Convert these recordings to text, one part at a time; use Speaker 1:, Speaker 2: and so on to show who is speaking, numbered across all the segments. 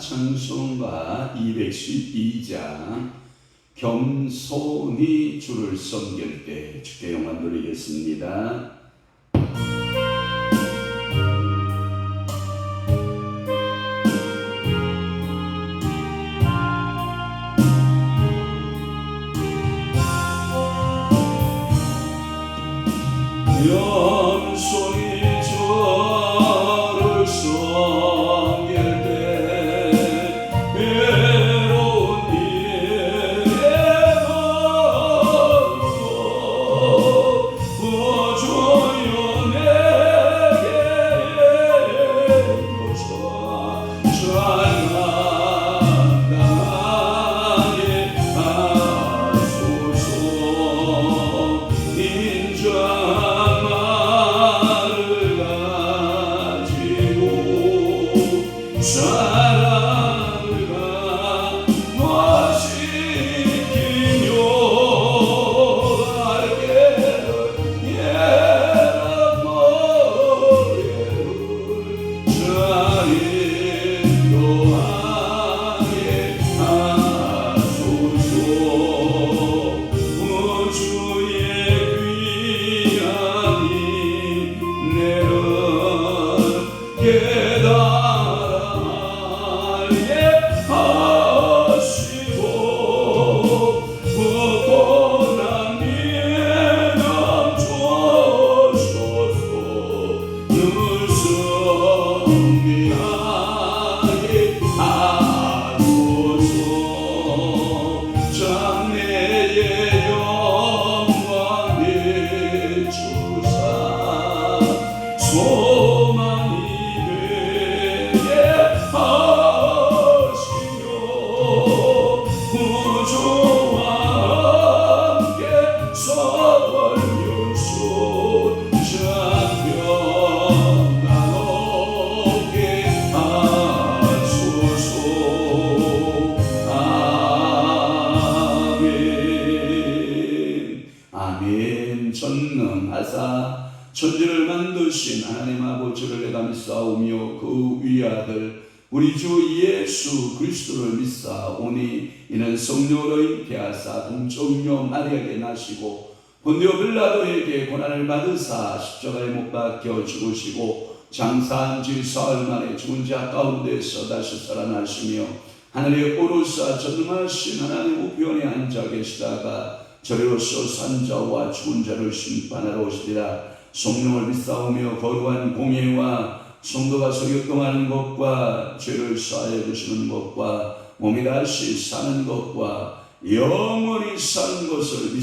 Speaker 1: 찬송가 212장 겸손히 주를 섬길 때 주께 영광 돌리겠습니다. 겸손히 주를 섬길 때 외로운 일에도 주여 내게 주셔 찬양하게 하소서. 사랑을 강화시키며 날개를 예라 머리를 잘 인도하게 하소서. 주의 귀한 인내를 하시고 고난이 남주소서. 늘 승리하게 하소서. 장래의 영광 비추사 소망이 되게 하시며 구주와 함께 설명소 장평강 얻게 하소서. 아멘. 아멘. 전능하사 천지를 만드신 하나님 아버지를 내가 믿사오며 그 위아들 우리 주 예수 그리스도를 믿사오니 이는 성령으로 잉태하사 동정녀 마리아에게 나시고 본디오 빌라도에게 고난을 받으사 십자가에 못 박혀 죽으시고 장사한 지 사흘 만에 죽은 자 가운데서 다시 살아나시며 하늘에 오르사 전능하신 하나님 우편에 앉아 계시다가 저리로서 산자와 죽은 자를 심판하러 오시리라. 성령을 믿사오며 거룩한 공예와 성도가 소유동하는 것과 죄를 사하여 주시는 것과 몸이 다시 사는 것과 영원히 사는 것을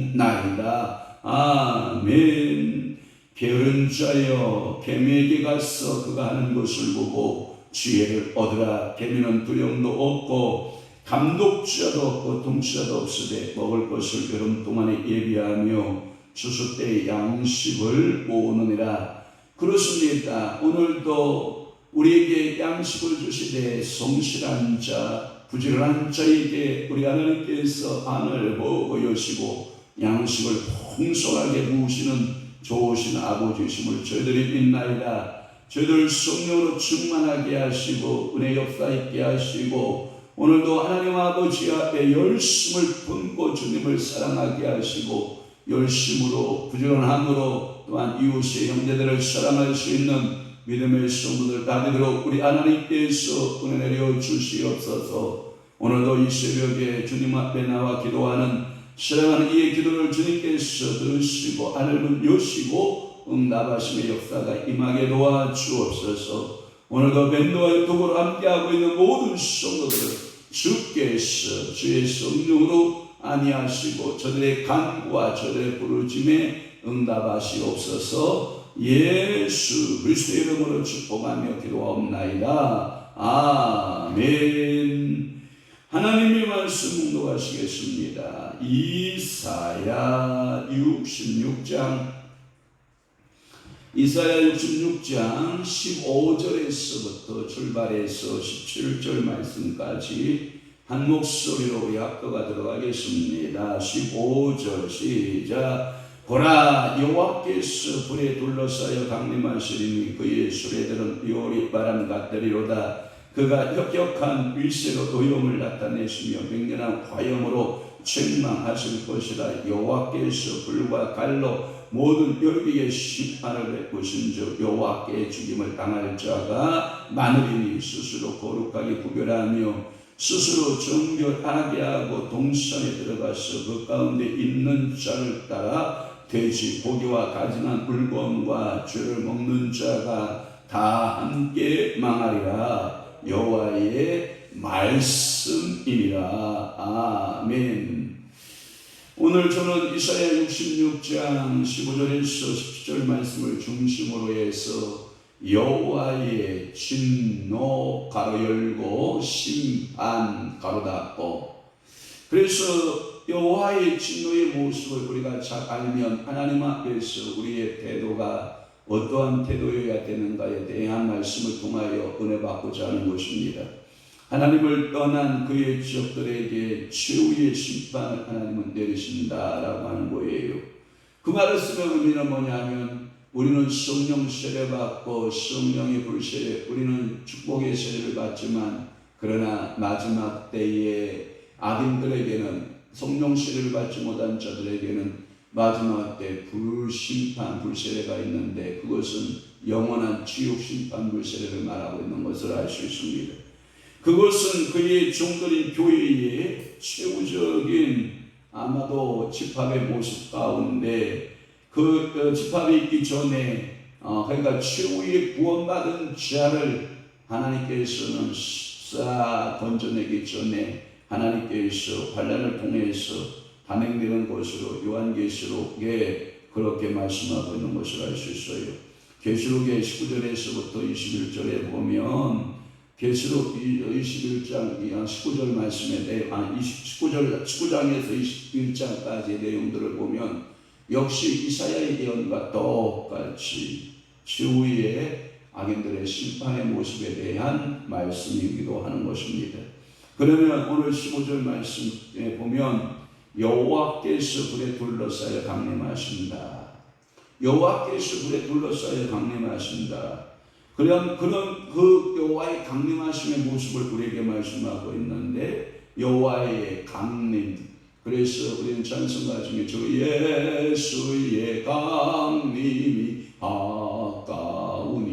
Speaker 1: 믿사옵나이다. 아멘. 게으른 자여 개미에게 가서 그가 하는 것을 보고 지혜를 얻으라. 개미는 두려움도 없고 감독자도 없고 통치자도 없으되 먹을 것을 여름 동안에 예비하며 추수 때 양식을 모으느니라. 그렇습니다. 오늘도 우리에게 양식을 주시되 성실한 자, 부지런한 자에게 우리 하나님께서 안을 먹어 여시고 양식을 풍성하게 부으시는 좋으신 아버지심을 저희들이 믿나이다. 저희들 성령으로 충만하게 하시고 은혜 역사 있게 하시고 오늘도 하나님 아버지 앞에 열심을 품고 주님을 사랑하게 하시고 열심으로 부지런함으로 또한 이웃의 형제들을 사랑할 수 있는 믿음의 성도들 다 되도록 우리 하나님께서 은혜 내려 주시옵소서. 오늘도 이 새벽에 주님 앞에 나와 기도하는 사랑하는 이의 기도를 주님께서 들으시고 하늘문 여시고 응답하심의 역사가 임하게 도와주옵소서. 오늘도 밴드와 유튜브로 함께하고 있는 모든 성도들을 주께서 주의 성령으로 안위하시고 저들의 간구와 저들의 부르짖음에 응답하시옵소서. 예수 그리스도의 이름으로 축복하며 기도하옵나이다. 아멘. 하나님의 말씀 묵독하시겠습니다. 이사야 66장 15절에서부터 출발해서 17절 말씀까지 한 목소리로 우리 합독하도록 하겠습니다. 15절 시작. 보라, 여호와께서 불에 둘러싸여 강림하시리니 그의 수레들은 요리 바람 같으리로다. 그가 혁혁한 위세로 의용을 나타내시며 맹렬한 화염으로 책망하실 것이라. 여호와께서 불과 칼로 모든 열기의 심판을 베푸신즉 여호와께 죽임을 당할 자가 많으리니 스스로 거룩하게 구별하며 스스로 정결하게 하고 동산에 들어가서 그 가운데 있는 자를 따라 돼지 고기와 가증한 물건과 죄를 먹는 자가 다 함께 망하리라. 여호와의 말씀이니라. 아멘. 오늘 저는 이사야 66장 15절에서 17절 말씀을 중심으로 해서 여호와의 진노 가로 열고 심판 가로 닫고, 그래서 여호와의 진노의 모습을 우리가 잘 알면 하나님 앞에서 우리의 태도가 어떠한 태도여야 되는가에 대한 말씀을 통하여 은혜 받고자 하는 것입니다. 하나님을 떠난 그의 지역들에게 최후의 심판을 하나님은 내리신다라고 하는 거예요. 그 말을 쓰면 의미는 뭐냐면 우리는 성령 세례 받고 성령의 불세례, 우리는 축복의 세례를 받지만 그러나 마지막 때에 악인들에게는, 성령 세례를 받지 못한 자들에게는 마지막 때 불심판 불세례가 있는데 그것은 영원한 지옥 심판 불세례를 말하고 있는 것을 알 수 있습니다. 그것은 그의 종들인 교회의 최후적인 아마도 집합의 모습 가운데 그 집합이 있기 전에 그러니까 최후의 구원받은 자를 하나님께서는 싹 건져내기 전에 하나님께서 환난을 통해서 단행되는 것으로 요한계시록에 그렇게 말씀하고 있는 것을 알 수 있어요. 계시록의 19절에서부터 21절에 보면 계시록 21장 19절 말씀에 대해 19장에서 21장까지의 내용들을 보면 역시 이사야의 예언과 똑같이 최후의 악인들의 심판의 모습에 대한 말씀이기도 하는 것입니다. 그러면 오늘 15절 말씀에 보면 여호와께서 불에 둘러싸여 강림하신다. 여호와께서 불에 둘러싸여 강림하신다. 그런 그 여호와의 강림하심의 모습을 우리에게 말씀하고 있는데 여호와의 강림. 그래서 우리는 찬송가 중에 주 예수의 강림이 가까우니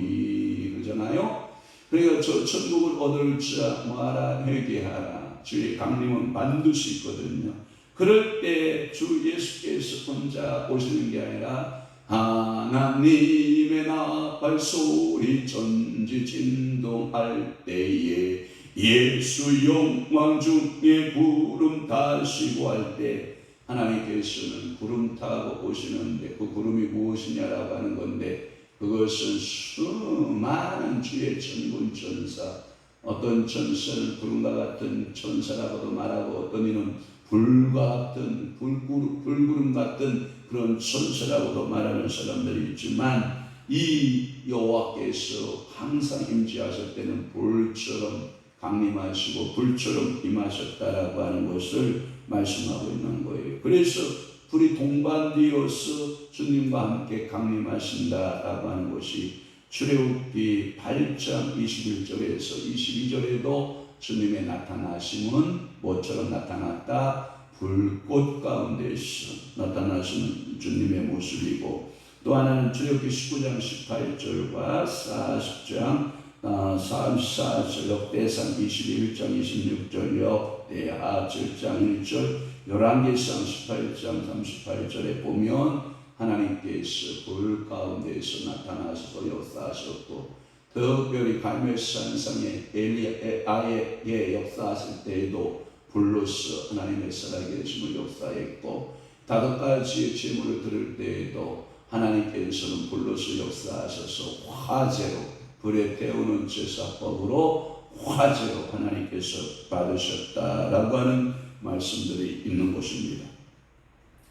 Speaker 1: 그러잖아요. 그러니까 저 천국을 얻을 자 뭐하라 회개하라. 주의 강림은 반드시 있거든요. 그럴 때 주 예수께서 혼자 오시는 게 아니라 하나님의 나팔 소리 천지 진동할 때에 예수 영광 중에 구름 타시고 할 때 하나님께서는 구름 타고 오시는데 그 구름이 무엇이냐라고 하는 건데 그것은 수많은 주의 천군 천사, 어떤 천사는 구름과 같은 천사라고도 말하고 어떤 이는 불과 같은 불구름 같은 그런 천사라고도 말하는 사람들이 있지만 이 여호와께서 항상 임재하실 때는 불처럼 강림하시고 불처럼 임하셨다라고 하는 것을 말씀하고 있는 거예요. 그래서 불이 동반되어서 주님과 함께 강림하신다라고 하는 것이 출애굽기 8장 21절에서 22절에도 주님의 나타나심은 뭐처럼 나타났다? 불꽃 가운데서 나타나시는 주님의 모습이고, 또 하나는 출애굽기 19장 18절과 40장 44절 역대상 21장 26절 역대하 7장 1절 열왕기상 18장 38절에 보면 하나님께서 불 가운데서 나타나셔서 역사하셨고, 특별히 갈멜산상에 엘리야에게 역사하실 때에도 불로서 하나님의 살아계심을 역사했고, 5가지의 제물을 드릴 때에도 하나님께서는 불로서 역사하셔서 화재로 불에 태우는 제사법으로 화재로 하나님께서 받으셨다라고 하는 말씀들이 있는 것입니다.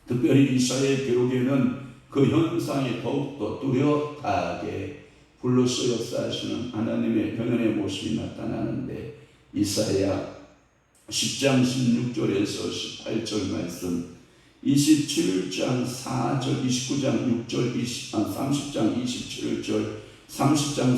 Speaker 1: 특별히 이사야의 기록에는 그 현상이 더욱더 뚜렷하게 불로서 역사하시는 하나님의 현현의 모습이 나타나는데, 이사야 10장 16절에서 18절 말씀, 27장 4절, 29장 6절, 30장 27절, 30장,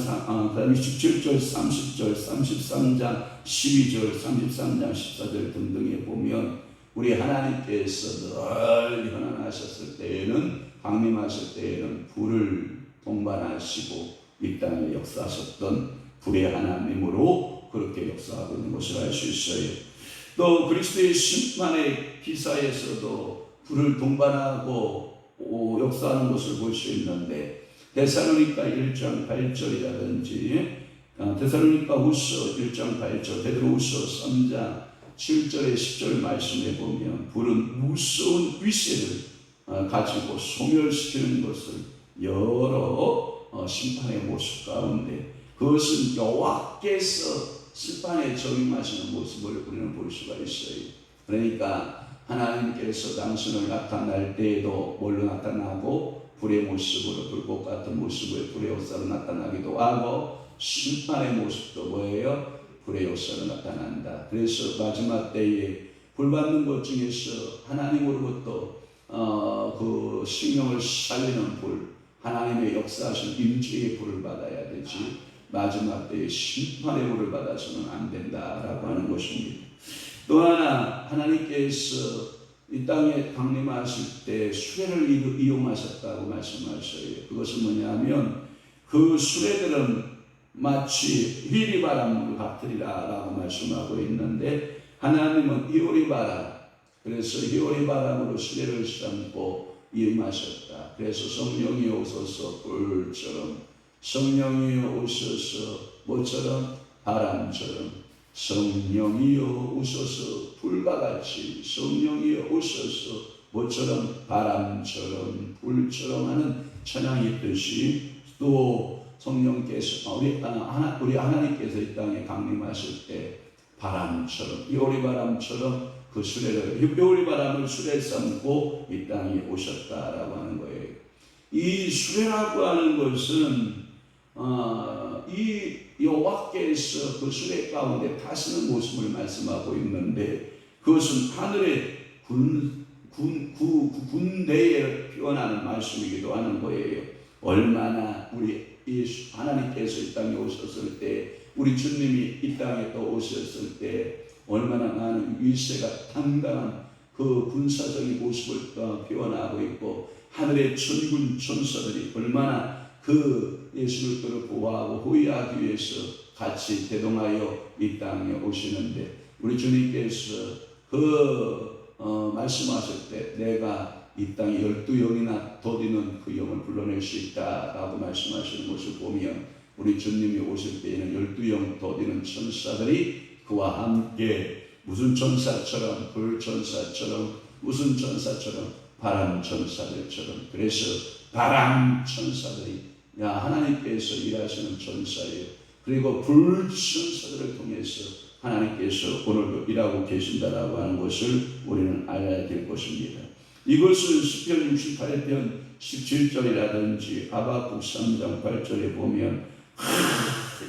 Speaker 1: 그다음에 27절, 30절, 33장, 12절, 33장, 14절 등등에 보면 우리 하나님께서 늘 현안하셨을 때에는, 강림하실 때에는 불을 동반하시고 이 땅에 역사하셨던 불의 하나님으로 그렇게 역사하고 있는 것을 알 수 있어요. 또 그리스도의 심판의 기사에서도 불을 동반하고 역사하는 것을 볼 수 있는데, 데살로니가 1장 8절이라든지 데살로니가 후서 1장 8절, 베드로후서 3장 7절에 10절 말씀에 보면 불은 무서운 위세를 가지고 소멸시키는 것을 여러 심판의 모습 가운데, 그것은 여호와께서 심판에 적용하시는 모습을 우리는 볼 수가 있어요. 그러니까 하나님께서 당신을 나타날 때에도 뭘로 나타나고, 불의 모습으로, 불꽃 같은 모습의 불의 역사로 나타나기도 하고, 심판의 모습도 뭐예요? 불의 역사로 나타난다. 그래서 마지막 때에 불 받는 것 중에서 하나님으로부터 그 생명을 살리는 불, 하나님의 역사하신 임재의 불을 받아야 되지, 마지막 때에 심판의 불을 받아서는 안 된다라고 하는 것입니다. 또 하나, 하나님께서 이 땅에 강림하실 때 수레를 이용하셨다고 말씀하셔요. 그것은 뭐냐면 그 수레들은 마치 히오리바람 같으리라 라고 말씀하고 있는데, 하나님은 히오리바람, 그래서 히오리바람으로 수레를 삼고 임하셨다. 그래서 성령이 오셔서 불처럼, 성령이 오셔서 뭐처럼? 바람처럼, 성령이여 오셔서 불과 같이, 성령이여 오셔서 뭐처럼? 바람처럼, 불처럼 하는 찬양이 있듯이, 또 성령께서 우리 하나님께서 이 땅에 강림하실 때 바람처럼, 히오리바람처럼 그 수레를, 히오리바람을 수레 삼고 이 땅에 오셨다라고 하는 거예요. 이 수레라고 하는 것은 이 여호와께서 그 수레 가운데 타시는 모습을 말씀하고 있는데, 그것은 하늘의 군대에 표현하는 말씀이기도 하는 거예요. 얼마나 우리 예수 하나님께서 이 땅에 오셨을 때, 우리 주님이 이 땅에 또 오셨을 때 얼마나 많은 위세가 당당한 그 군사적인 모습을 표현하고 있고, 하늘의 천군 천사들이 얼마나 그 예수를 그를 보호하고 호위하기 위해서 같이 대동하여 이 땅에 오시는데, 우리 주님께서 말씀하실 때 내가 이 땅에 12영이나 더디는 그 영을 불러낼 수 있다라고 말씀하시는 것을 보면, 우리 주님이 오실 때에는 12영 더디는 천사들이 그와 함께, 무슨 천사처럼? 불천사처럼, 무슨 천사처럼? 바람 천사들처럼. 그래서 바람 천사들이 하나님께서 일하시는 천사예요. 그리고 불 천사들을 통해서 하나님께서 오늘도 일하고 계신다라고 하는 것을 우리는 알아야 될 것입니다. 이것은 시편 68편 17절이라든지 하박국 3장 8절에 보면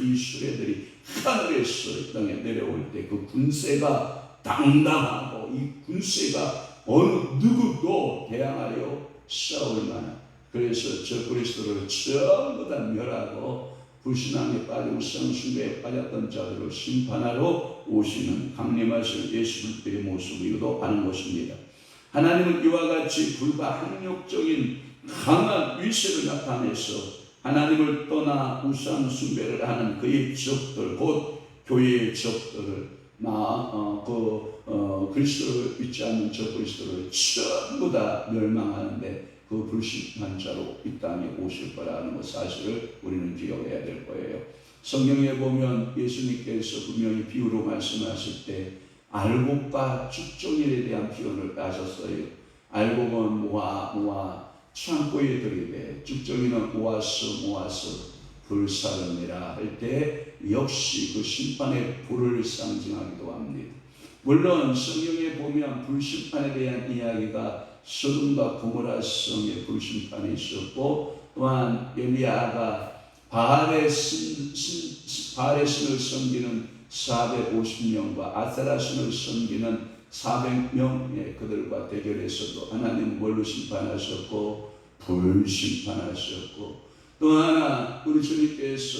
Speaker 1: 이 수레들이 하늘에서 이 땅에 내려올 때 그 군세가 당당하고, 이 군세가 어느 누구도 대항하여 싸울 만한, 그래서 저 그리스도를 전부 다 멸하고 불신앙에 빠지고 우상숭배에 빠졌던 자들을 심판하러 오시는 강림하실 예수 그리스도의 모습이기도 하는 것입니다. 하나님은 이와 같이 불과 학력적인 강한 위세를 나타내서 하나님을 떠나 우상 숭배를 하는 그의 적들, 곧 교회의 적들을, 그리스도를 믿지 않는 저 그리스도를 전부 다 멸망하는데, 그 불신한자로 이 땅에 오실 거라는 것 사실을 우리는 기억해야 될 거예요. 성경에 보면 예수님께서 분명히 비유로 말씀하실 때 알곡과 죽정일에 대한 표현을 하셨어요. 알곡은 모아 창고에 들이대, 죽정이는 모아서 불사르니라 할 때 역시 그 심판의 불을 상징하기도 합니다. 물론 성경에 보면 불심판에 대한 이야기가 소돔과 고모라 성에 불심판이 있었고, 또한 엘리야가 바알의 신을 섬기는 450명과 아세라 신을 섬기는 400명의 그들과 대결에서도 하나님은 뭘로 심판하셨고? 불심판하셨고, 또 하나 우리 주님께서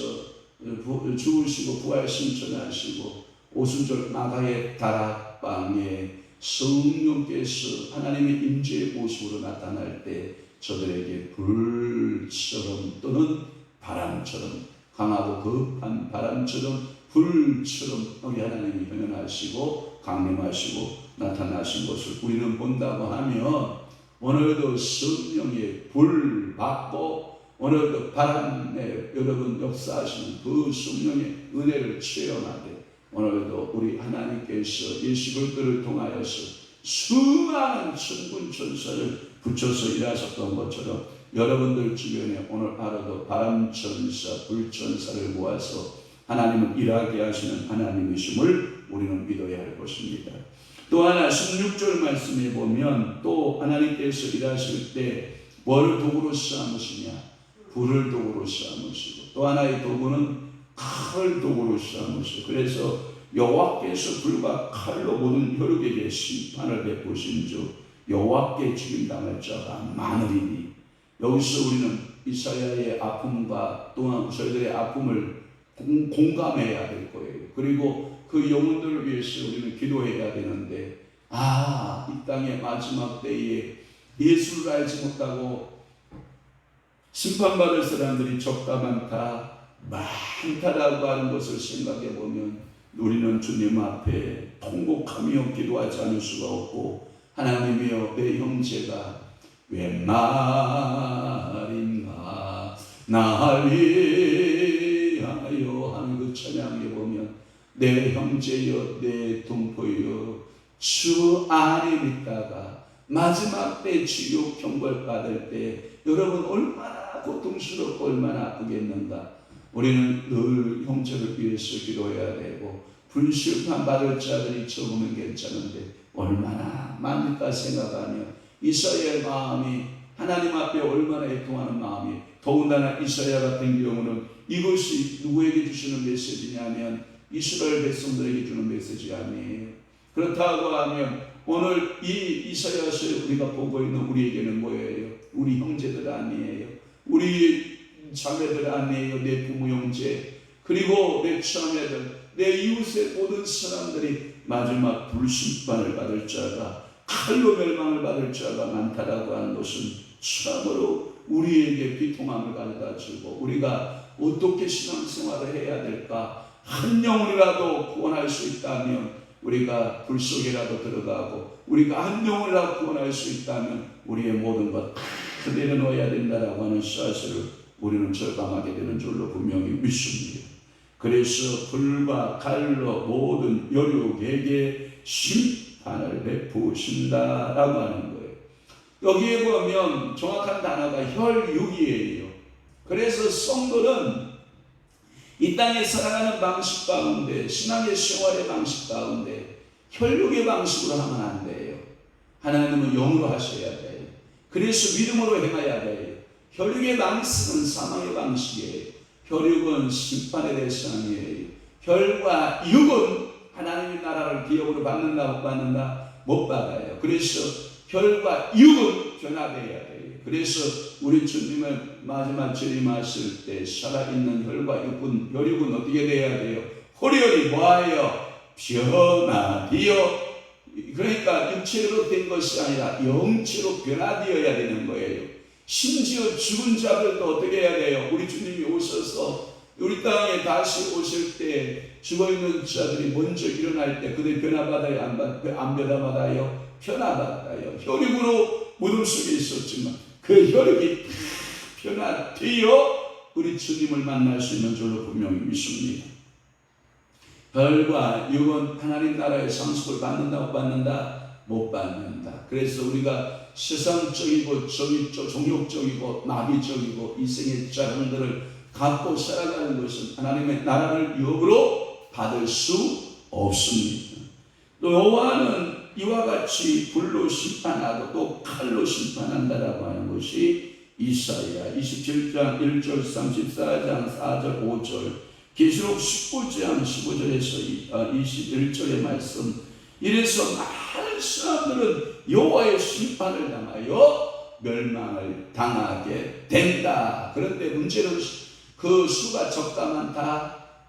Speaker 1: 죽으시고 부활 승천하시고 오순절 마가의 다락방에 성령께서 하나님의 임재의 모습으로 나타날 때 저들에게 불처럼 또는 바람처럼 강하고 급한 바람처럼 불처럼 우리 하나님이 현현하시고 강림하시고 나타나신 것을 우리는 본다고 하면 오늘도 성령의 불 받고 오늘도 바람에 여러분 역사하시는 그 성령의 은혜를 체험하게 오늘도 우리 하나님께서 예수 그리스도를 통하여서 수많은 천군 천사를 붙여서 일하셨던 것처럼 여러분들 주변에 오늘 하루도 바람천사 불천사를 모아서 하나님은 일하게 하시는 하나님이심을 우리는 믿어야 할 것입니다. 또 하나 16절 말씀에 보면 또 하나님께서 일하실 때 뭐를 도구로 삼으시냐? 불을 도구로 삼으시고 또 하나의 도구는 칼을 도구로 삼으시고 그래서 여호와께서 불과 칼로 모든 혈육에게 심판을 베푸신 주 여호와께 죽임당할 자가 많으리니 여기서 우리는 이사야의 아픔과 또한 저희들의 아픔을 공감해야 될 거예요. 그리고 그 영혼들을 위해서 우리는 기도해야 되는데 이 땅의 마지막 때에 예수를 알지 못하고 심판받을 사람들이 적다 많다라고 하는 것을 생각해 보면 우리는 주님 앞에 통곡하며 기도하지 않을 수가 없고 하나님이여 내 형제가 웬 말인가 날 위하여 하는 그 찬양에 보면 내 형제여 내 동포여 주 안에 있다가 마지막 때 지옥 형벌 받을 때 여러분 얼마나 고통스럽고 얼마나 아프겠는가. 우리는 늘 형제를 위해서 기도해야 되고 불심판 받을 자들이 적으면 괜찮은데 얼마나 많을까 생각하며 이사야의 마음이 하나님 앞에 얼마나 애통하는 마음이 더군다나 이사야 같은 경우는 이것이 누구에게 주시는 메시지냐면 이스라엘 백성들에게 주는 메시지 아니에요. 그렇다고 하면 오늘 이 이사야서에 우리가 보고 있는 우리에게는 뭐예요? 우리 형제들 아니에요. 우리 자매들 아니에요. 내 부모 형제 그리고 내 자매들 내 이웃의 모든 사람들이 마지막 불심판을 받을 자가 칼로 멸망을 받을 자가 많다라고 하는 것은 참으로 우리에게 비통함을 가져다 주고 우리가 어떻게 신앙생활을 해야 될까? 한 영혼이라도 구원할 수 있다면 우리가 불 속에라도 들어가고 우리가 한 영혼이라도 구원할 수 있다면 우리의 모든 것 다 내려놓아야 된다라고 하는 사실을 우리는 절감하게 되는 줄로 분명히 믿습니다. 그래서 불과 칼로 모든 혈육에게 심판을 베푸신다라고 하는 거예요. 여기에 보면 정확한 단어가 혈육이에요. 그래서 성도는 이 땅에 살아가는 방식 가운데 신앙의 생활의 방식 가운데 혈육의 방식으로 하면 안 돼요. 하나님은 영으로 하셔야 돼요. 그래서 믿음으로 행해야 돼요. 혈육의 방식은 사망의 방식이에요. 혈육은 심판의 대상이에요. 혈과 육은 하나님의 나라를 기업으로 받는다 못 받는다? 못 받아요. 그래서 혈과 육은 변화되어야 돼요. 그래서 우리 주님은 마지막 재림하실 때 살아있는 혈과 혈육은 어떻게 돼야 돼요? 혈육이 뭐예요? 변화되어 그러니까 육체로 된 것이 아니라 영체로 변화되어야 되는 거예요. 심지어 죽은 자들도 어떻게 해야 돼요? 우리 주님이 오셔서 우리 땅에 다시 오실 때 죽어있는 자들이 먼저 일어날 때 그들 변화받아요? 안 변화받아요? 변화받아요. 혈육으로 무덤 속에 있었지만 그 혈육이 변화되어 우리 주님을 만날 수 있는 줄로 분명히 믿습니다. 혈과 육은 하나님 나라의 상속을 받는다 못 받는다? 못 받는다. 그래서 우리가 세상적이고 종욕적이고 나비적이고 이생의 자랑들을 갖고 살아가는 것은 하나님의 나라를 역으로 받을 수 없습니다. 또 여호와는 이와 같이 불로 심판하고 또 칼로 심판한다라고 하는 것이 이사야 27장 1절 34장 4절 5절 계시록 19장 15절에서 21절의 말씀. 이래서 많은 사람들은 여호와의 심판을 당하여 멸망을 당하게 된다. 그런데 문제는 그 수가 적다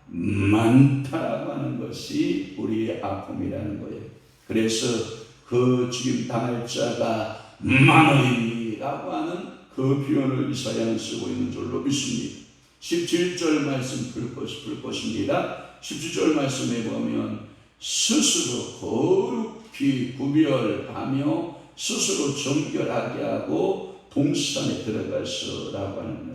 Speaker 1: 많다라고 하는 것이 우리의 아픔이라는 거예요. 그래서 그 죽임 당할 자가 많으리라고 하는 그 표현을 이사야는 쓰고 있는 줄로 믿습니다. 17절 말씀 볼 것입니다. 17절 말씀에 보면 스스로 거룩히 구별하며 스스로 정결하게 하고 동산에 들어가서라고 하는 거예요.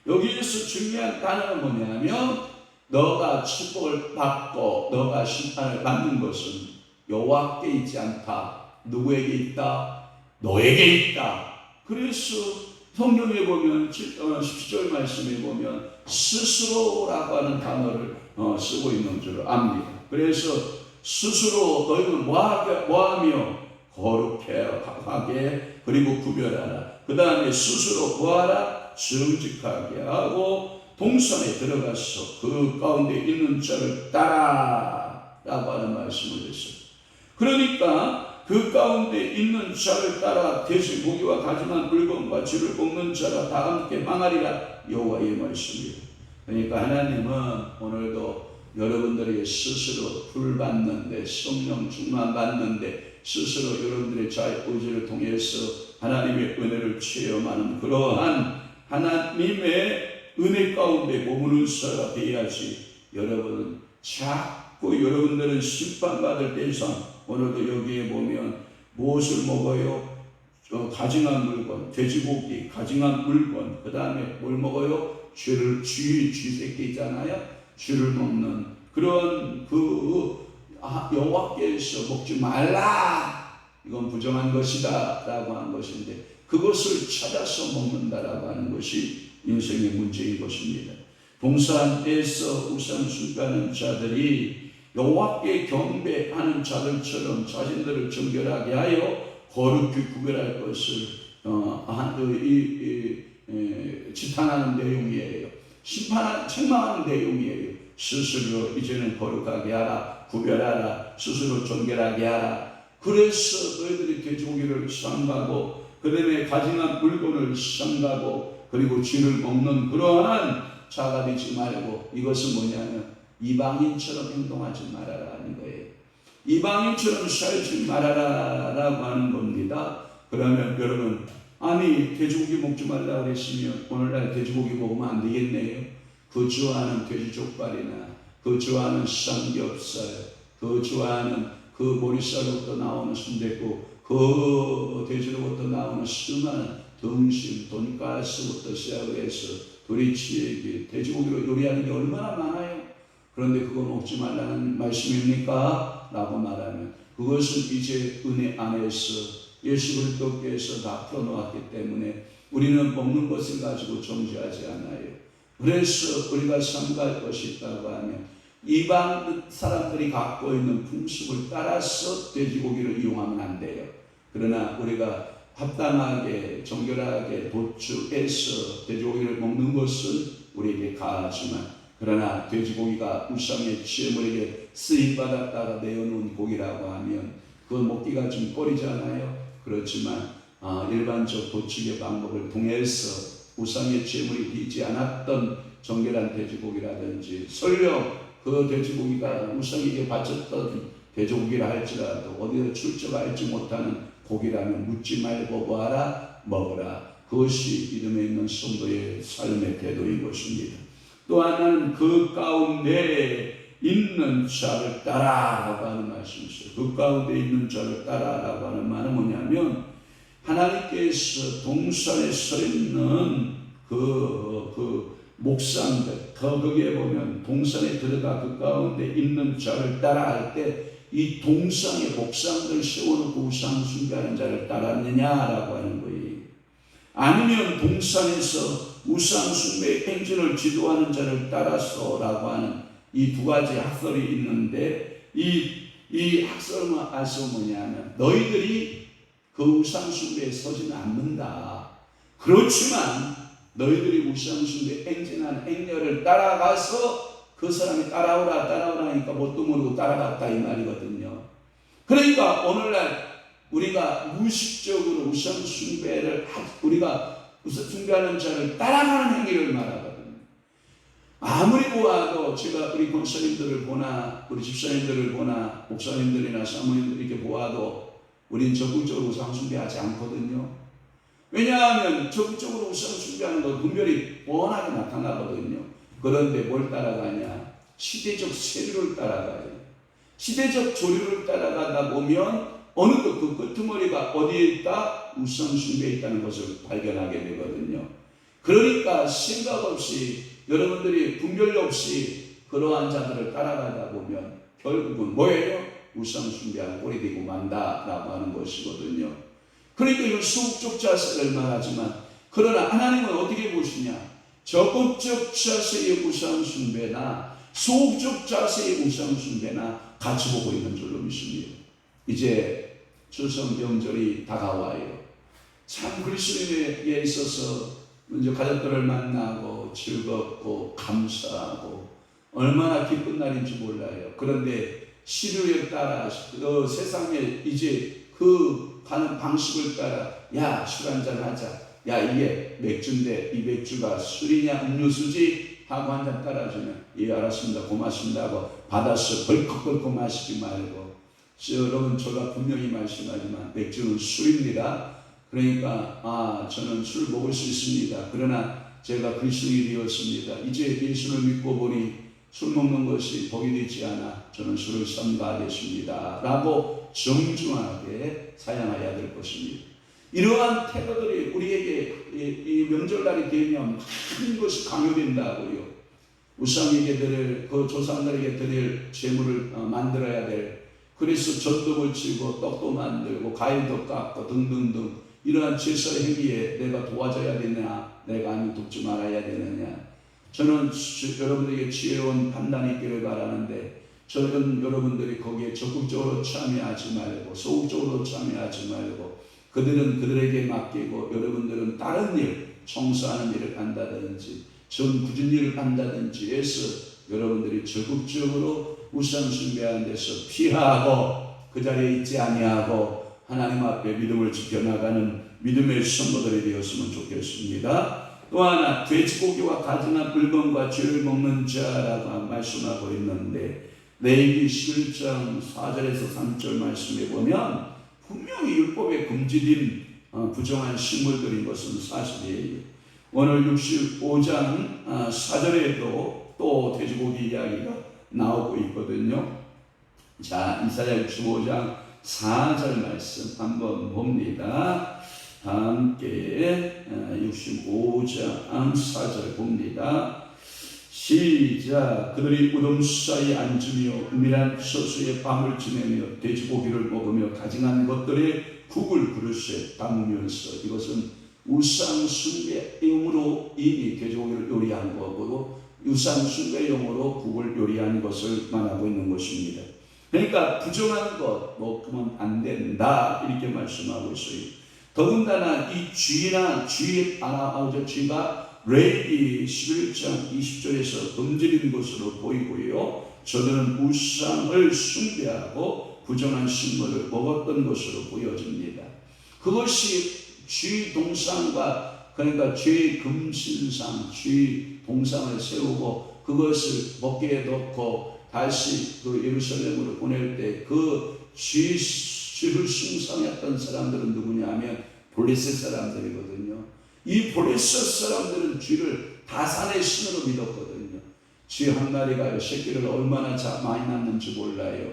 Speaker 1: 여기에서 중요한 단어가 뭐냐면 너가 축복을 받고 너가 심판을 받는 것은 여호와께 있지 않다. 누구에게 있다? 너에게 있다. 그래서 성경에 보면 17절 말씀에 보면 스스로라고 하는 단어를 쓰고 있는 줄 압니다. 그래서 스스로 너희는 뭐하며 거룩하게 그리고 구별하라. 그 다음에 스스로 구하라. 정직하게 하고 동산에 들어가서 그 가운데 있는 자를 따라 라고 하는 말씀을 했어요. 그러니까 그 가운데 있는 자를 따라 돼지고기와 가증한 물건과 쥐를 먹는 자가 다 함께 망하리라. 여호와의 말씀이에요. 그러니까 하나님은 오늘도 여러분들에게 스스로 불 받는데 성령 충만 받는데 스스로 여러분들의 자의의지를 통해서 하나님의 은혜를 체험하는 그러한 하나님의 은혜 가운데 머무는 자가 되어야지. 여러분은 자꾸 여러분들은 심판받을 대상. 오늘도 여기에 보면 무엇을 먹어요? 가증한 물건, 돼지고기, 가증한 물건. 그 다음에 뭘 먹어요? 쥐 새끼 있잖아요. 쥐를 먹는 그런 여호와께서 먹지 말라. 이건 부정한 것이다 라고 한 것인데 그것을 찾아서 먹는다라고 하는 것이 인생의 문제인 것입니다. 동산에서 우상 숭배하는 자들이 여호와께 경배하는 자들처럼 자신들을 정결하게 하여 거룩히 구별할 것을 지탄하는 내용이에요. 책망하는 내용이에요. 스스로 이제는 거룩하게 하라. 구별하라. 스스로 정결하게 하라. 그래서 너희들이 돼지고기를 삼가고 그 다음에 가증한 물건을 삼가고 그리고 쥐를 먹는 그러한 자가 되지 말고 이것은 뭐냐면 이방인처럼 행동하지 말아라 하는 거예요. 이방인처럼 살지 말아라 라고 하는 겁니다. 그러면 여러분 아니 돼지고기 먹지 말라 그랬으면 오늘날 돼지고기 먹으면 안 되겠네요. 그 좋아하는 돼지족발이나 그 좋아하는 삼겹살 그 좋아하는 그 머리살로부터 나오는 순댓국 그 돼지로부터 나오는 수많은 등심, 돈가스부터 시작해서 도리치에게 돼지고기로 요리하는 게 얼마나 많아요. 그런데 그거 먹지 말라는 말씀입니까? 라고 말하면 그것은 이제 은혜 안에서 예수 그리스도께서 다 풀어놓았기 때문에 우리는 먹는 것을 가지고 정죄하지 않아요. 그래서 우리가 삼갈 것이 있다고 하면 이방 사람들이 갖고 있는 풍습을 따라서 돼지고기를 이용하면 안 돼요. 그러나 우리가 합당하게 정결하게 도축해서 돼지고기를 먹는 것은 우리에게 가하지만 그러나 돼지고기가 우상의 제물에게 쓰임받았다가 내어놓은 고기라고 하면 그건 먹기가 좀 꺼리잖아요. 그렇지만 일반적 도축의 방법을 통해서 우상의 제물이 되지 않았던 정결한 돼지고기라든지 설령 그 돼지고기가 우상에게 바쳤던 돼지고기라 할지라도 어디에 출처가 알지 못하는 고기라면 묻지 말고 뭐하라? 먹어라. 그것이 믿음에 있는 성도의 삶의 태도인 것입니다. 또 하나는 그 가운데 있는 자를 따라라고 하는 말씀이 있어요. 그 가운데 있는 자를 따라라고 하는 말은 뭐냐면 하나님께서 동산에 서 있는 그 목상들 거기에 보면 동산에 들어가 그 가운데 있는 자를 따라 할 때 이 동산의 목상들 세워놓고 우상 숭배하는 자를 따랐느냐라고 하는 거예요. 아니면 동산에서 우상 숭배의 행진을 지도하는 자를 따라서라고 하는 이 두 가지 학설이 있는데 이 학설은 뭐냐면 너희들이 그 우상 숭배에 서지는 않는다. 그렇지만 너희들이 우상 숭배 행진하는 행렬을 따라가서 그 사람이 따라오라 하니까 뭣도 모르고 따라갔다 이 말이거든요. 그러니까 오늘날 우리가 무의식적으로 우상 숭배를 우리가 숭배하는 자를 따라가는 행위를 말하거든요. 아무리 보아도 제가 우리 권사님들을 보나 우리 집사님들을 보나 목사님들이나 사모님들 이렇게 보아도 우린 적극적으로 우상 숭배하지 않거든요. 왜냐하면 적극적으로 우상 숭배하는 건 분별이 뻔하게 나타나거든요. 그런데 뭘 따라가냐? 시대적 세류를 따라가요. 시대적 조류를 따라가다 보면 어느덧 그 끄트머리가 어디에 있다? 우상 숭배에 있다는 것을 발견하게 되거든요. 그러니까 생각 없이 여러분들이 분별 없이 그러한 자들을 따라가다 보면 결국은 뭐예요? 우상 숭배하는 꼴이 되고 만다라고 하는 것이거든요. 그러니까 이건 소극적 자세를 말하지만 그러나 하나님은 어떻게 보시냐? 적극적 자세의 우상 숭배나 소극적 자세의 우상 숭배나 같이 보고 있는 줄로 믿습니다. 이제 추석 명절이 다가와요. 참 그리스도인에게 있어서 먼저 가족들을 만나고 즐겁고 감사하고 얼마나 기쁜 날인지 몰라요. 그런데 시류에 따라 세상에 이제 그 가는 방식을 따라 야, 술 한잔 하자. 야, 이게 맥주인데 이 맥주가 술이냐 음료수지 하고 한 잔 따라주면 예, 알았습니다. 고맙습니다 하고 받아서 벌컥벌컥 마시지 말고 여러분 제가 분명히 말씀하지만 맥주는 술입니다. 그러니까 저는 술 먹을 수 있습니다. 그러나 제가 그리스도인이 되었습니다. 이제 예수를 믿고 보니 술 먹는 것이 복이 되지 않아 저는 술을 삼가하겠습니다 라고 정중하게 사양해야 될 것입니다. 이러한 태도들이 우리에게 이 명절날이 되면 많은 것이 강요된다고요. 우상에게 드릴 그 조상들에게 드릴 제물을 만들어야 될, 그래서 전도 치고 떡도 만들고 과일도 깎고 등등등 이러한 제사 행위에 내가 도와줘야 되느냐, 내가 아니면 돕지 말아야 되느냐. 저는 여러분들에게 지혜로운 판단이 있기를 바라는데 저는 여러분들이 거기에 적극적으로 참여하지 말고 소극적으로 참여하지 말고 그들은 그들에게 맡기고 여러분들은 다른 일, 청소하는 일을 한다든지 전 굳은 일을 한다든지 해서 여러분들이 적극적으로 우상 숭배하는 데서 피하고 그 자리에 있지 아니하고 하나님 앞에 믿음을 지켜나가는 믿음의 성도들이 되었으면 좋겠습니다. 또 하나, 돼지고기와 가증한 물건과 죄를 먹는 자라고 말씀하고 있는데 레위기 11장 4절에서 3절 말씀에 보면 분명히 율법에 금지된 부정한 식물들인 것은 사실이에요. 오늘 65장 4절에도 또 돼지고기 이야기가 나오고 있거든요. 자, 이사야 65장 4절 말씀 한번 봅니다. 함께 65장 4절 봅니다. 시작. 그들이 우동 사이에 앉으며 은밀한 서수에 밤을 지내며 돼지고기를 먹으며 가증한 것들의 국을 그릇에 담으면서, 이것은 우상 숭배용으로 이미 돼지고기를 요리한 거고 우상 숭배용으로 국을 요리한 것을 말하고 있는 것입니다. 그러니까 부정한 것 먹으면 안 된다 이렇게 말씀하고 있어요. 더군다나 이 쥐가 레위기 11장 20절에서 금지된 것으로 보이고요. 저들은 우상을 숭배하고 부정한 식물을 먹었던 것으로 보여집니다. 그것이 쥐 동상과, 그러니까 쥐 금신상, 쥐 동상을 세우고 그것을 먹기에 넣고 다시 그 예루살렘으로 보낼 때 그 쥐를 숭상했던 사람들은 누구냐 하면 블레셋 사람들이거든요. 이 블레셋 사람들은 쥐를 다산의 신으로 믿었거든요. 쥐 한 마리가 새끼를 얼마나 많이 낳는지 몰라요.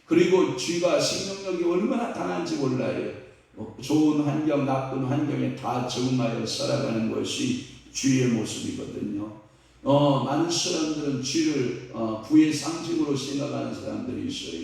Speaker 1: 그리고 쥐가 생명력이 얼마나 강한지 몰라요. 좋은 환경, 나쁜 환경에 다 적응하여 살아가는 것이 쥐의 모습이거든요. 많은 사람들은 쥐를 부의 상징으로 생각하는 사람들이 있어요.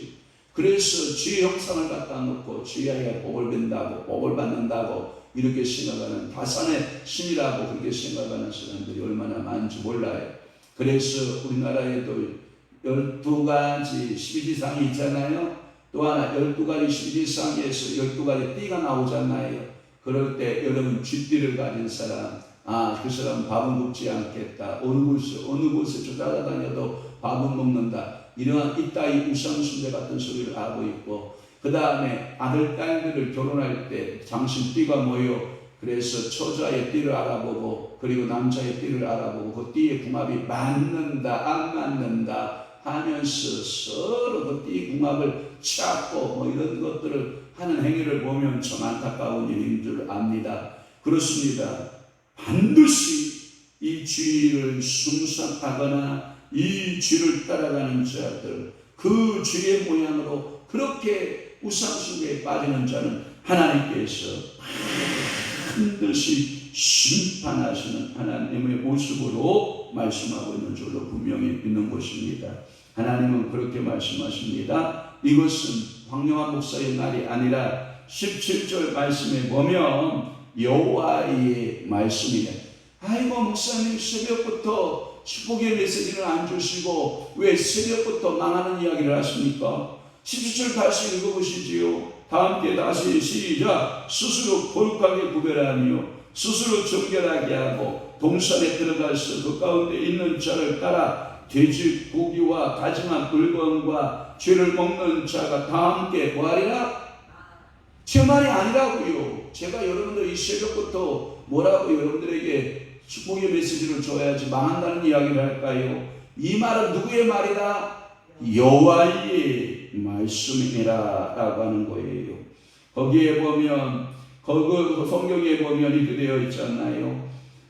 Speaker 1: 그래서 쥐의 형상을 갖다 놓고 쥐아이가 복을 빈다고, 복을 받는다고 이렇게 생각하는, 다산의 신이라고 그렇게 생각하는 사람들이 얼마나 많은지 몰라요. 그래서 우리나라에도 12가지 12지상이 있잖아요. 또 하나 12가지 12지상에서 12가지 띠가 나오잖아요. 그럴 때 여러분 쥐띠를 가진 사람, 그 사람 밥은 굶지 않겠다. 어느 곳에 쫓아다녀도 밥은 먹는다. 이러한 이따위 우상숭배 같은 소리를 하고 있고, 그 다음에 아들, 딸들을 결혼할 때 장신 띠가 뭐요? 그래서 처자의 띠를 알아보고 그리고 남자의 띠를 알아보고 그 띠의 궁합이 맞는다 안 맞는다 하면서 서로 그 띠 궁합을 찾고 뭐 이런 것들을 하는 행위를 보면 참 안타까운 일인 줄 압니다. 그렇습니다. 반드시 이 죄를 숭상하거나 이 죄를 따라가는 자들, 그 죄의 모양으로 그렇게 우상숭배에 빠지는 자는 하나님께서 반드시 심판하시는 하나님의 모습으로 말씀하고 있는 줄로 분명히 있는 것입니다. 하나님은 그렇게 말씀하십니다. 이것은 황영환 목사의 말이 아니라 17절 말씀에 보면 여호와의 말씀이네. 아이고 목사님 새벽부터 축복의 메시지를 안 주시고 왜 새벽부터 망하는 이야기를 하십니까? 17절 다시 읽어보시지요. 다 함께 다시 시작. 스스로 거룩하게 구별하며 스스로 정결하게 하고 동산에 들어가서 그 가운데 있는 자를 따라 돼지 고기와 다짐한 물건과 죄를 먹는 자가 다 함께 뭐하리라? 제 말이 아니라고요. 제가 여러분들 이 새벽부터 뭐라고 여러분들에게 축복의 메시지를 줘야지 망한다는 이야기를 할까요? 이 말은 누구의 말이다? 여호와의 말씀이라 라고 하는 거예요. 거기에 보면 그 성경에 보면 이렇게 되어 있지 않나요?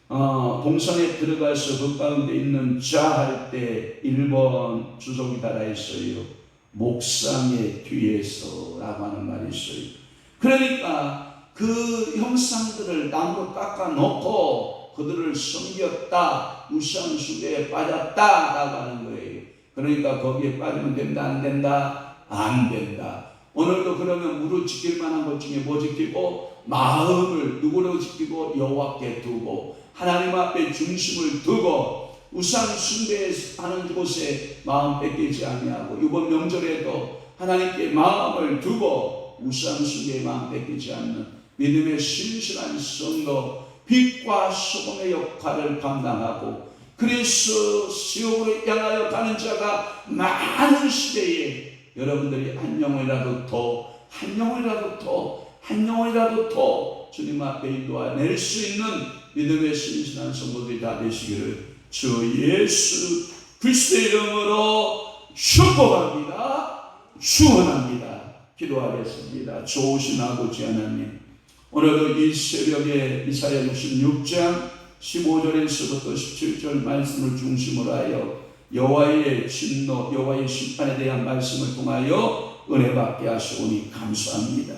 Speaker 1: 동산에 들어가서 그 가운데 있는 자 할 때 1번 주석이 달아 있어요. 목상의 뒤에서 라고 하는 말이 있어요. 그러니까 그 형상들을 나무로 깎아 놓고 그들을 섬겼다, 우상숭배에 빠졌다 라고 하는 거예요. 그러니까 거기에 빠지면 된다 안 된다? 안 된다. 오늘도 그러면 무릇 지킬 만한 것 중에 뭐 지키고? 마음을 누구로 지키고? 여호와께 두고 하나님 앞에 중심을 두고 우상 숭배하는 곳에 마음 뺏기지 아니하고 이번 명절에도 하나님께 마음을 두고 우상 숭배에 마음 뺏기지 않는 믿음의 신실한 성도, 빛과 소금의 역할을 감당하고 그래서 지옥으로 향하여 가는 자가 많은 시대에 여러분들이 한 영혼이라도 더 주님 앞에 인도해낼 수 있는 믿음의 신실한 성도들이 다 되시기를 주 예수 그리스도의 이름으로 축복합니다. 축원합니다. 기도하겠습니다. 좋으신 아버지 하나님, 오늘도 이 새벽에 이사야 66장 15절에서부터 17절 말씀을 중심으로 하여 여호와의 진노, 여호와의 심판에 대한 말씀을 통하여 은혜 받게 하시오니 감사합니다.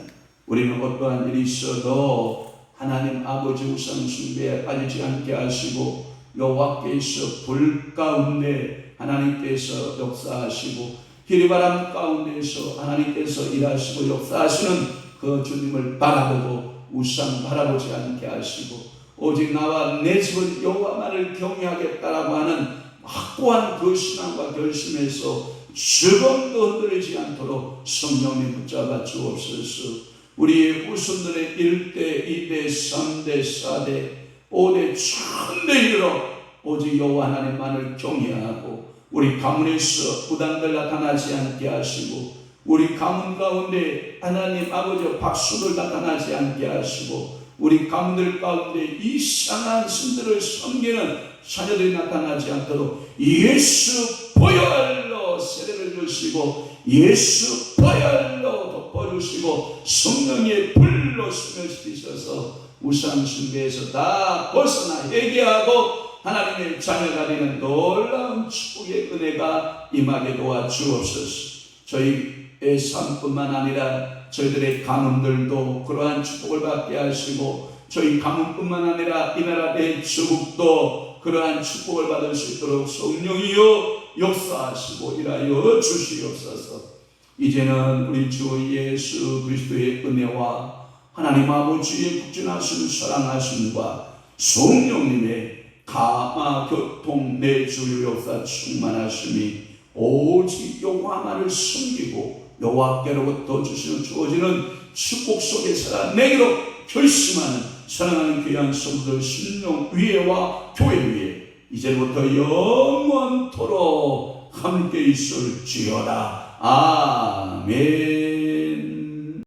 Speaker 1: 우리는 어떠한 일이 있어도 하나님 아버지 우상 숭배에 빠지지 않게 하시고 여호와께서 불 가운데 하나님께서 역사하시고 희리바람 가운데서 하나님께서 일하시고 역사하시는 그 주님을 바라보고 우상 바라보지 않게 하시고 오직 나와 내 집은 여호와만을 경외하겠다라고 하는 확고한 그 신앙과 결심에서 조금도 흔들리지 않도록 성령님 붙잡아 주옵소서. 우리의 후손들의 1대, 2대, 3대, 4대, 5대, 1000대 이르러 오직 여호와 하나님만을 경외하고 우리 가문에서 무당들 나타나지 않게 하시고 우리 가문 가운데 하나님 아버지 박수들 나타나지 않게 하시고 우리 가문들 가운데 이상한 신들을 섬기는 자녀들이 나타나지 않도록 예수 보혈로 세례를 주시고 예수 보혈로 덮어주시고 성령의 불로 소멸시키셔서 우상 숭배에서 다 벗어나 회개하고 하나님의 자녀가 되는 놀라운 축복의 은혜가 임하게 도와주옵소서. 저희의 삶뿐만 아니라 저희들의 가문들도 그러한 축복을 받게 하시고 저희 가문뿐만 아니라 이 나라 대주국도 그러한 축복을 받을 수 있도록 성령이여 역사하시고 일하여 주시옵소서. 이제는 우리 주 예수 그리스도의 은혜와 하나님 아버지의 극진하신 사랑하심과 성령님의 교통 내주 역사 충만하심이 오직 여호와만을 섬기고 여호와께로부터 주어지는 축복 속에 살아내기로 결심하는 사랑하는 귀한 성도들 심령 위에와 교회 위에 이제부터 영원토록 함께 있을지어다. 아멘.